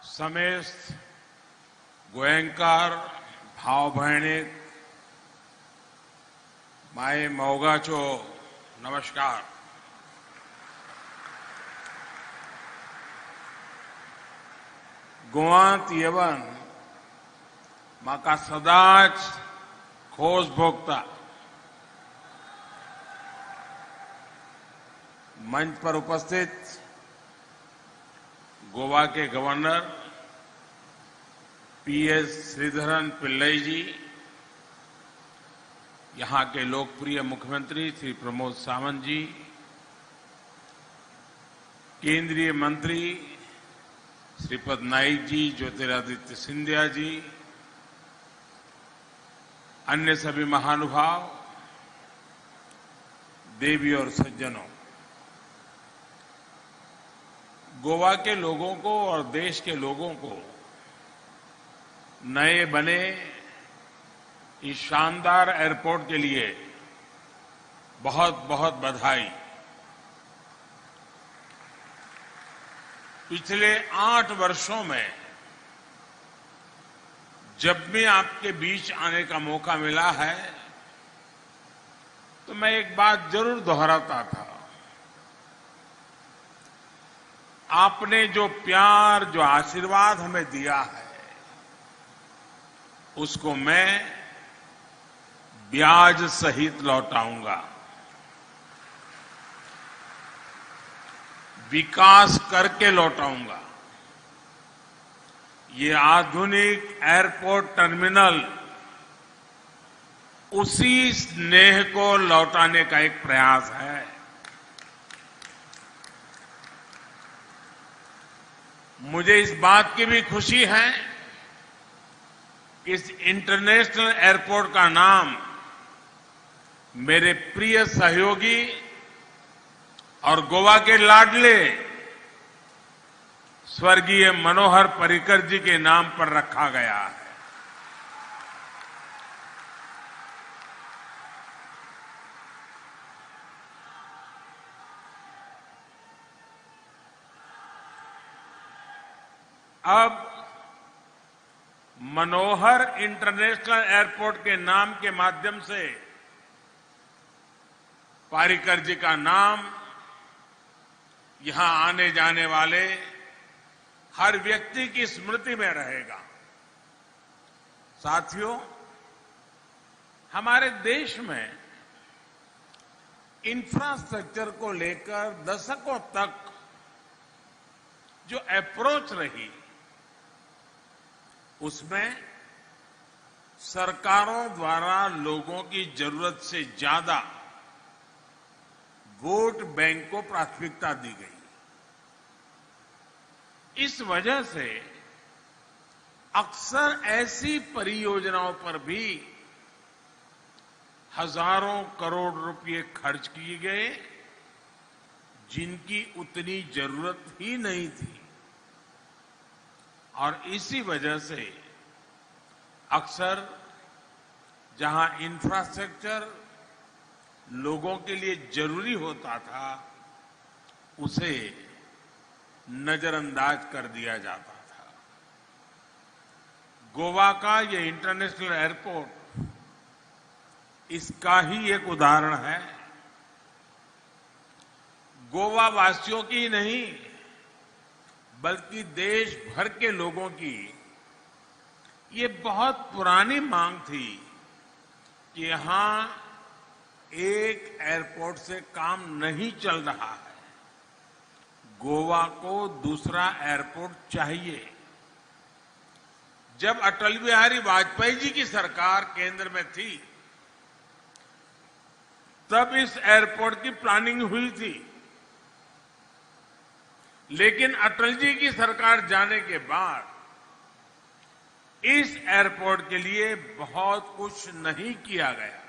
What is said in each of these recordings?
समेस्त गोयंकार भाव भयणीक माय मोगाचो नमस्कार। गोवांत येवन म्हाका सदांच खोस भोगता। मंच पर उपस्थित गोवा के गवर्नर पीएस श्रीधरन पिल्लई जी, यहां के लोकप्रिय मुख्यमंत्री श्री प्रमोद सावंत जी, केंद्रीय मंत्री श्रीपद नाइक जी, ज्योतिरादित्य सिंधिया जी, अन्य सभी महानुभाव, देवी और सज्जनों, गोवा के लोगों को और देश के लोगों को नए बने इस शानदार एयरपोर्ट के लिए बहुत बहुत बधाई। पिछले 8 वर्षों में जब भी आपके बीच आने का मौका मिला है तो मैं एक बात जरूर दोहराता था। आपने जो प्यार, जो आशीर्वाद हमें दिया है, उसको मैं ब्याज सहित लौटाऊंगा। विकास करके लौटाऊंगा। ये आधुनिक एयरपोर्ट टर्मिनल उसी स्नेह को लौटाने का एक प्रयास है। मुझे इस बात की भी खुशी है कि इस इंटरनेशनल एयरपोर्ट का नाम मेरे प्रिय सहयोगी और गोवा के लाडले स्वर्गीय मनोहर पर्रिकर जी के नाम पर रखा गया है। अब मनोहर इंटरनेशनल एयरपोर्ट के नाम के माध्यम से पर्रिकर जी का नाम यहां आने जाने वाले हर व्यक्ति की स्मृति में रहेगा। साथियों, हमारे देश में इंफ्रास्ट्रक्चर को लेकर दशकों तक जो अप्रोच रही, उसमें सरकारों द्वारा लोगों की जरूरत से ज्यादा वोट बैंक को प्राथमिकता दी गई। इस वजह से अक्सर ऐसी परियोजनाओं पर भी हजारों करोड़ रुपए खर्च किए गए जिनकी उतनी जरूरत ही नहीं थी। और इसी वजह से अक्सर जहां इंफ्रास्ट्रक्चर लोगों के लिए जरूरी होता था, उसे नजरअंदाज कर दिया जाता था। गोवा का ये इंटरनेशनल एयरपोर्ट इसका ही एक उदाहरण है। गोवा वासियों की नहीं, बल्कि देश भर के लोगों की ये बहुत पुरानी मांग थी कि यहां एक एयरपोर्ट से काम नहीं चल रहा है, गोवा को दूसरा एयरपोर्ट चाहिए। जब अटल बिहारी वाजपेयी जी की सरकार केंद्र में थी, तब इस एयरपोर्ट की प्लानिंग हुई थी। लेकिन अटल जी की सरकार जाने के बाद इस एयरपोर्ट के लिए बहुत कुछ नहीं किया गया।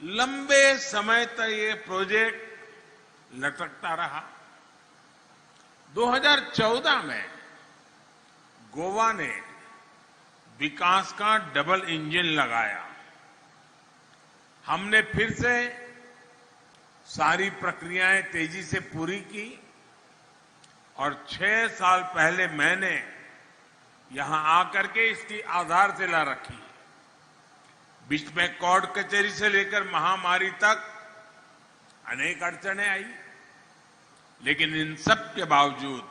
लंबे समय तक ये प्रोजेक्ट लटकता रहा। 2014 में गोवा ने विकास का डबल इंजन लगाया। हमने फिर से सारी प्रक्रियाएं तेजी से पूरी की और 6 साल पहले मैंने यहां आकर के इसकी आधारशिला रखी। बीच में कोर्ट कचहरी से लेकर महामारी तक अनेक अड़चनें आई, लेकिन इन सब के बावजूद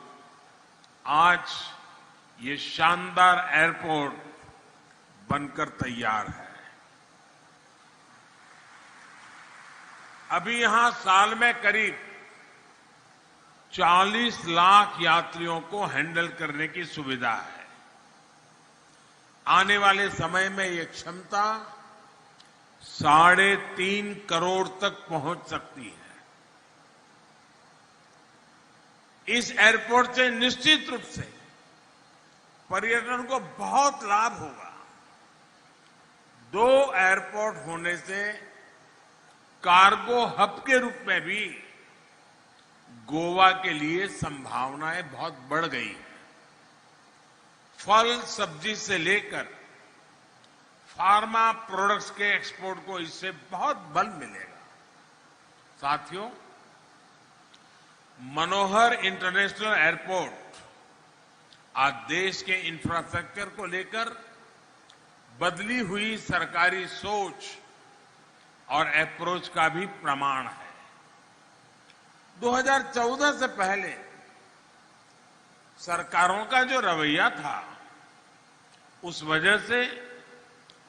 आज ये शानदार एयरपोर्ट बनकर तैयार है। अभी यहां साल में करीब 40 लाख यात्रियों को हैंडल करने की सुविधा है। आने वाले समय में ये क्षमता 3.5 करोड़ तक पहुंच सकती है। इस एयरपोर्ट से निश्चित रूप से पर्यटन को बहुत लाभ होगा। 2 एयरपोर्ट होने से कार्गो हब के रूप में भी गोवा के लिए संभावनाएं बहुत बढ़ गई हैं। फल सब्जी से लेकर फार्मा प्रोडक्ट्स के एक्सपोर्ट को इससे बहुत बल मिलेगा। साथियों, मनोहर इंटरनेशनल एयरपोर्ट आज देश के इंफ्रास्ट्रक्चर को लेकर बदली हुई सरकारी सोच और अप्रोच का भी प्रमाण है। 2014 से पहले सरकारों का जो रवैया था, उस वजह से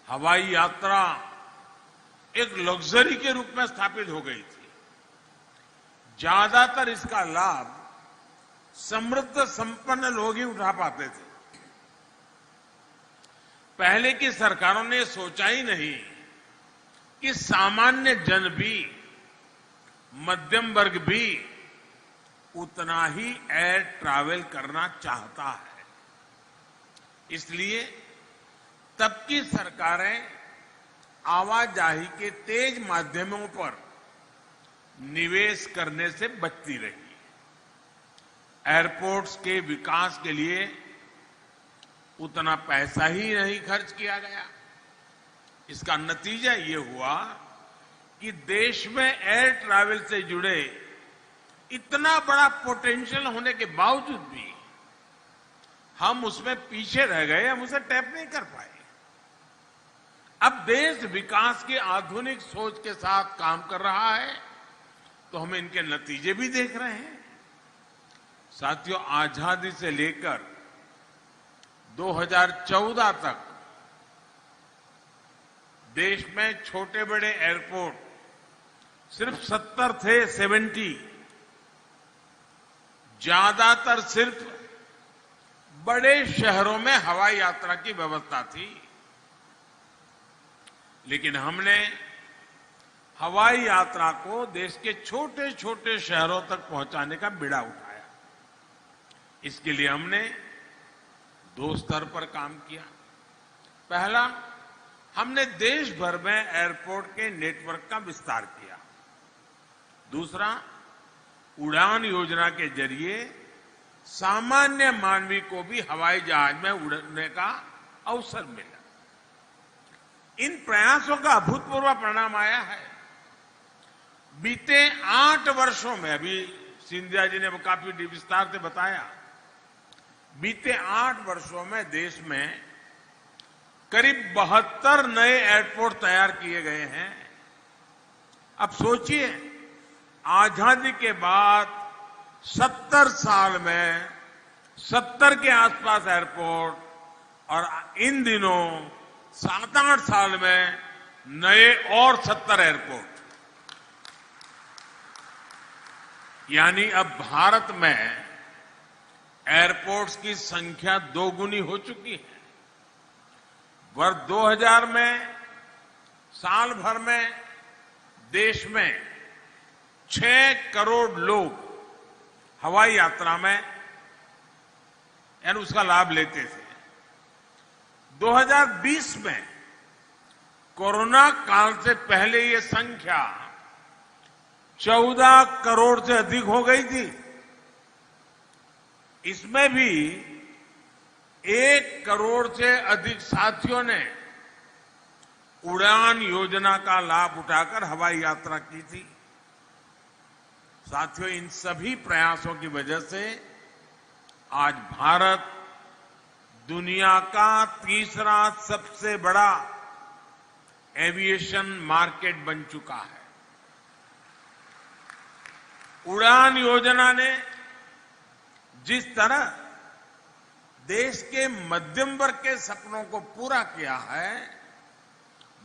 हवाई यात्रा एक लग्जरी के रूप में स्थापित हो गई थी। ज्यादातर इसका लाभ समृद्ध संपन्न लोग ही उठा पाते थे। पहले की सरकारों ने सोचा ही नहीं कि सामान्य जन भी, मध्यम वर्ग भी उतना ही एयर ट्रैवल करना चाहता है। इसलिए तब की सरकारें आवाजाही के तेज माध्यमों पर निवेश करने से बचती रही। एयरपोर्ट्स के विकास के लिए उतना पैसा ही नहीं खर्च किया गया। इसका नतीजा ये हुआ कि देश में एयर ट्रैवल से जुड़े इतना बड़ा पोटेंशियल होने के बावजूद भी हम उसमें पीछे रह गए, हम उसे टैप नहीं कर पाए। अब देश विकास की आधुनिक सोच के साथ काम कर रहा है, तो हम इनके नतीजे भी देख रहे हैं। साथियों, आजादी से लेकर 2014 तक देश में छोटे बड़े एयरपोर्ट सिर्फ 70 थे, 70। ज्यादातर सिर्फ बड़े शहरों में हवाई यात्रा की व्यवस्था थी। लेकिन हमने हवाई यात्रा को देश के छोटे छोटे शहरों तक पहुंचाने का बीड़ा उठाया। इसके लिए हमने 2 स्तर पर काम किया। पहला, हमने देश भर में एयरपोर्ट के नेटवर्क का विस्तार किया। दूसरा, उड़ान योजना के जरिए सामान्य मानवी को भी हवाई जहाज में उड़ने का अवसर मिला। इन प्रयासों का अभूतपूर्व परिणाम आया है। बीते 8 वर्षों में, अभी सिंधिया जी ने काफी विस्तार से बताया, बीते 8 वर्षों में देश में करीब 72 नए एयरपोर्ट तैयार किए गए हैं। अब सोचिए, आजादी के बाद 70 साल में 70 के आसपास एयरपोर्ट, और इन दिनों 7-8 साल में नए और 70 एयरपोर्ट। यानी अब भारत में एयरपोर्ट्स की संख्या 2 गुनी हो चुकी है। वर्ष 2000 में साल भर में देश में 6 करोड़ लोग हवाई यात्रा में यानी उसका लाभ लेते थे। 2020 में कोरोना काल से पहले ये संख्या 14 करोड़ से अधिक हो गई थी। इसमें भी 1 करोड़ से अधिक साथियों ने उड़ान योजना का लाभ उठाकर हवाई यात्रा की थी। साथियों, इन सभी प्रयासों की वजह से आज भारत दुनिया का तीसरा सबसे बड़ा एविएशन मार्केट बन चुका है। उड़ान योजना ने जिस तरह देश के मध्यम वर्ग के सपनों को पूरा किया है,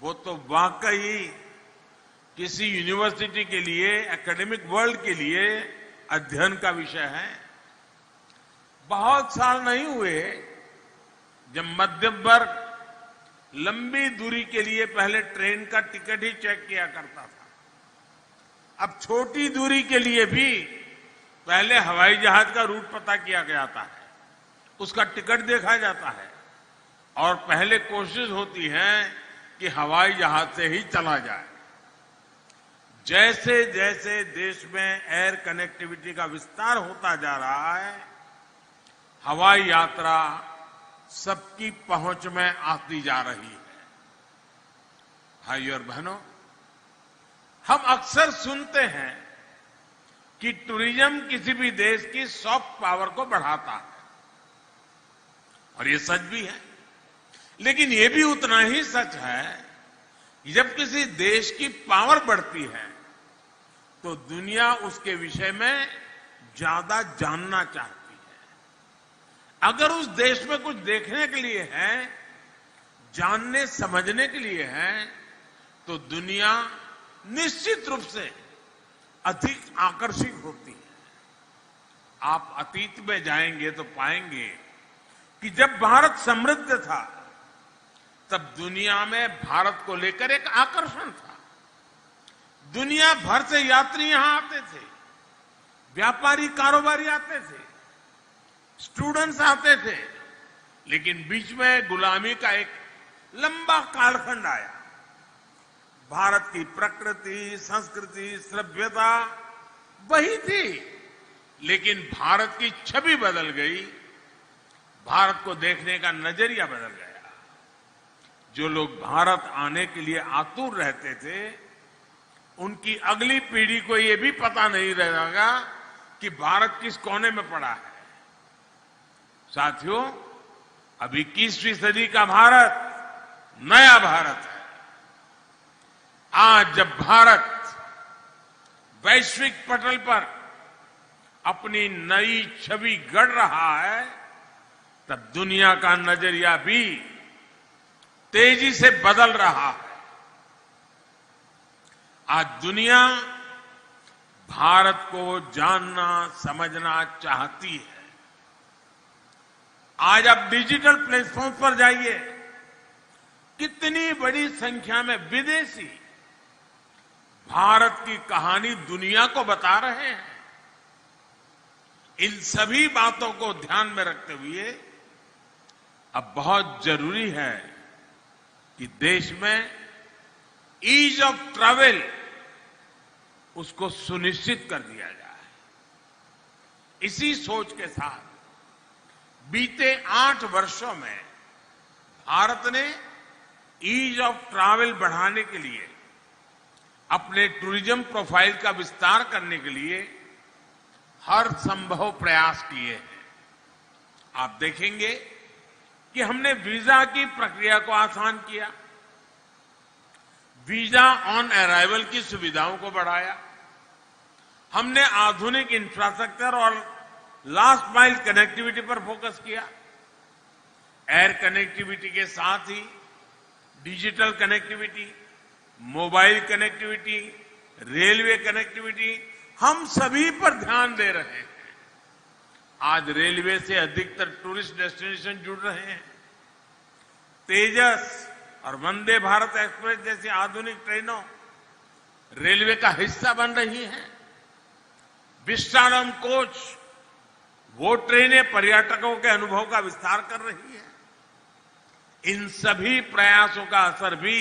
वो तो वाकई किसी यूनिवर्सिटी के लिए, एकेडमिक वर्ल्ड के लिए अध्ययन का विषय है। बहुत साल नहीं हुए जब मध्यम वर्ग लंबी दूरी के लिए पहले ट्रेन का टिकट ही चेक किया करता था। अब छोटी दूरी के लिए भी पहले हवाई जहाज का रूट पता किया जाता है, उसका टिकट देखा जाता है और पहले कोशिश होती है कि हवाई जहाज से ही चला जाए। जैसे जैसे देश में एयर कनेक्टिविटी का विस्तार होता जा रहा है, हवाई यात्रा सबकी पहुंच में आती जा रही है। भाइयों और बहनों, हम अक्सर सुनते हैं कि टूरिज्म किसी भी देश की सॉफ्ट पावर को बढ़ाता है, और ये सच भी है। लेकिन ये भी उतना ही सच है कि जब किसी देश की पावर बढ़ती है तो दुनिया उसके विषय में ज्यादा जानना चाहती है। अगर उस देश में कुछ देखने के लिए है, जानने समझने के लिए है, तो दुनिया निश्चित रूप से अधिक आकर्षित होती है। आप अतीत में जाएंगे तो पाएंगे कि जब भारत समृद्ध था तब दुनिया में भारत को लेकर एक आकर्षण था। दुनिया भर से यात्री यहां आते थे, व्यापारी कारोबारी आते थे, स्टूडेंट्स आते थे, लेकिन बीच में गुलामी का एक लंबा कालखंड आया। भारत की प्रकृति, संस्कृति, सभ्यता वही थी, लेकिन भारत की छवि बदल गई, भारत को देखने का नजरिया बदल गया। जो लोग भारत आने के लिए आतुर रहते थे, उनकी अगली पीढ़ी को यह भी पता नहीं रहेगा कि भारत किस कोने में पड़ा है। साथियों, अब 21वीं सदी का भारत नया भारत है। आज जब भारत वैश्विक पटल पर अपनी नई छवि गढ़ रहा है, तब दुनिया का नजरिया भी तेजी से बदल रहा है। आज दुनिया भारत को जानना समझना चाहती है। आज आप डिजिटल प्लेटफॉर्म पर जाइए, कितनी बड़ी संख्या में विदेशी भारत की कहानी दुनिया को बता रहे हैं। इन सभी बातों को ध्यान में रखते हुए अब बहुत जरूरी है कि देश में ईज ऑफ ट्रैवल उसको सुनिश्चित कर दिया जाए। इसी सोच के साथ बीते 8 वर्षों में भारत ने ईज ऑफ ट्रैवल बढ़ाने के लिए, अपने टूरिज्म प्रोफाइल का विस्तार करने के लिए हर संभव प्रयास किए हैं। आप देखेंगे कि हमने वीजा की प्रक्रिया को आसान किया, वीजा ऑन अराइवल की सुविधाओं को बढ़ाया, हमने आधुनिक इंफ्रास्ट्रक्चर और लास्ट माइल कनेक्टिविटी पर फोकस किया। एयर कनेक्टिविटी के साथ ही digital connectivity, mobile connectivity, railway connectivity, हम सभी पर ध्यान दे रहे हैं। आज रेलवे से अधिकतर टूरिस्ट डेस्टिनेशन जुड़ रहे हैं। तेजस और वंदे भारत एक्सप्रेस जैसी आधुनिक ट्रेनों रेलवे का हिस्सा बन रही हैं। विस्टाडोम कोच, वो ट्रेनें पर्यटकों के अनुभव का विस्तार कर रही है। इन सभी प्रयासों का असर भी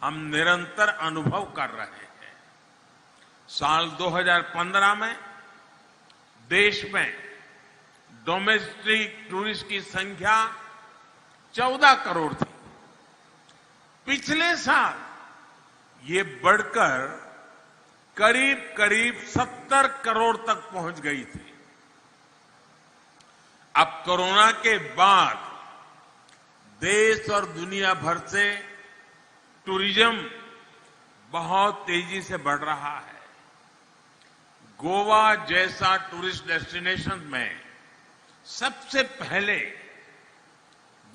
हम निरंतर अनुभव कर रहे हैं। साल 2015 में देश में डोमेस्टिक टूरिस्ट की संख्या 14 करोड़ थी। पिछले साल ये बढ़कर करीब 70 करोड़ तक पहुंच गई थी। अब कोरोना के बाद देश और दुनिया भर से टूरिज्म बहुत तेजी से बढ़ रहा है। गोवा जैसा टूरिस्ट डेस्टिनेशन में सबसे पहले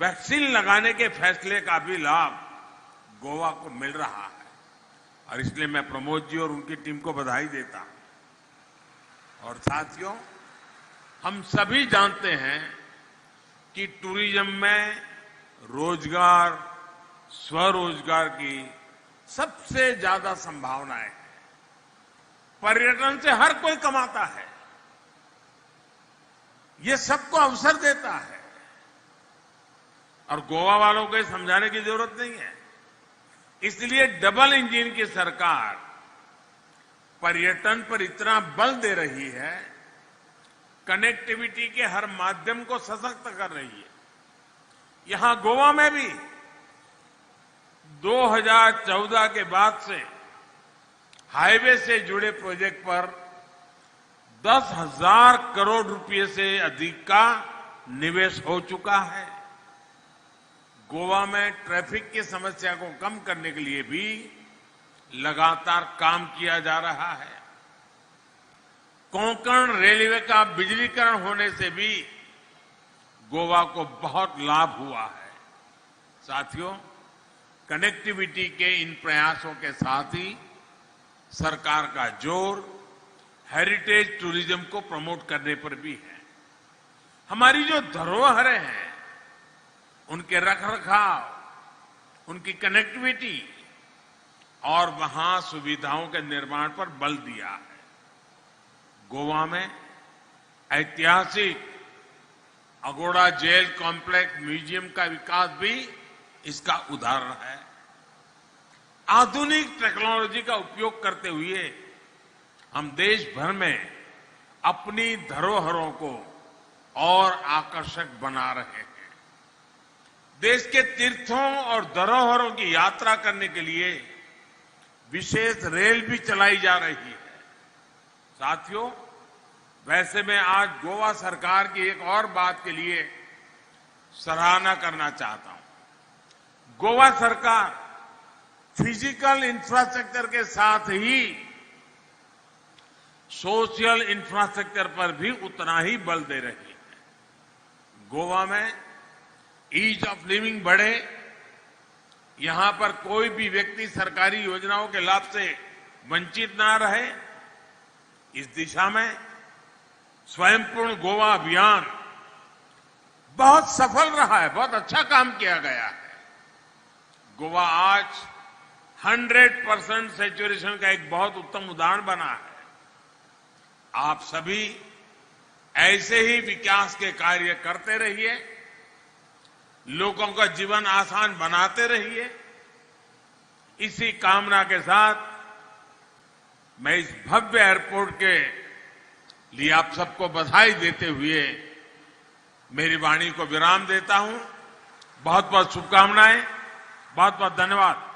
वैक्सीन लगाने के फैसले का भी लाभ गोवा को मिल रहा है और इसलिए मैं प्रमोद जी और उनकी टीम को बधाई देता हूं। और साथियों, हम सभी जानते हैं कि टूरिज्म में रोजगार, स्वरोजगार की सबसे ज्यादा संभावनाएं हैं। पर्यटन से हर कोई कमाता है, ये सबको अवसर देता है और गोवा वालों को समझाने की जरूरत नहीं है। इसलिए डबल इंजन की सरकार पर्यटन पर इतना बल दे रही है, कनेक्टिविटी के हर माध्यम को सशक्त कर रही है। यहां गोवा में भी 2014 के बाद से हाईवे से जुड़े प्रोजेक्ट पर 10,000 करोड़ रुपए से अधिक का निवेश हो चुका है। गोवा में ट्रैफिक की समस्या को कम करने के लिए भी लगातार काम किया जा रहा है। कोंकण रेलवे का बिजलीकरण होने से भी गोवा को बहुत लाभ हुआ है। साथियों, कनेक्टिविटी के इन प्रयासों के साथ ही सरकार का जोर हेरिटेज टूरिज्म को प्रमोट करने पर भी है। हमारी जो धरोहरें हैं, उनके रखरखाव, उनकी कनेक्टिविटी और वहां सुविधाओं के निर्माण पर बल दिया है। गोवा में ऐतिहासिक अगोड़ा जेल कॉम्प्लेक्स म्यूजियम का विकास भी इसका उदाहरण है। आधुनिक टेक्नोलॉजी का उपयोग करते हुए हम देश भर में अपनी धरोहरों को और आकर्षक बना रहे हैं। देश के तीर्थों और धरोहरों की यात्रा करने के लिए विशेष रेल भी चलाई जा रही है। साथियों, वैसे मैं आज गोवा सरकार की एक और बात के लिए सराहना करना चाहता हूं। गोवा सरकार फिजिकल इंफ्रास्ट्रक्चर के साथ ही सोशल इंफ्रास्ट्रक्चर पर भी उतना ही बल दे रही है। गोवा में ईज ऑफ लिविंग बढ़े, यहां पर कोई भी व्यक्ति सरकारी योजनाओं के लाभ से वंचित ना रहे, इस दिशा में स्वयंपूर्ण गोवा अभियान बहुत सफल रहा है, बहुत अच्छा काम किया गया है। गोवा आज 100% सैचुरेशन का एक बहुत उत्तम उदाहरण बना है। आप सभी ऐसे ही विकास के कार्य करते रहिए, लोगों का जीवन आसान बनाते रहिए। इसी कामना के साथ मैं इस भव्य एयरपोर्ट के लिए आप सबको बधाई देते हुए मेरी वाणी को विराम देता हूं। बहुत बहुत शुभकामनाएं, बहुत बहुत धन्यवाद।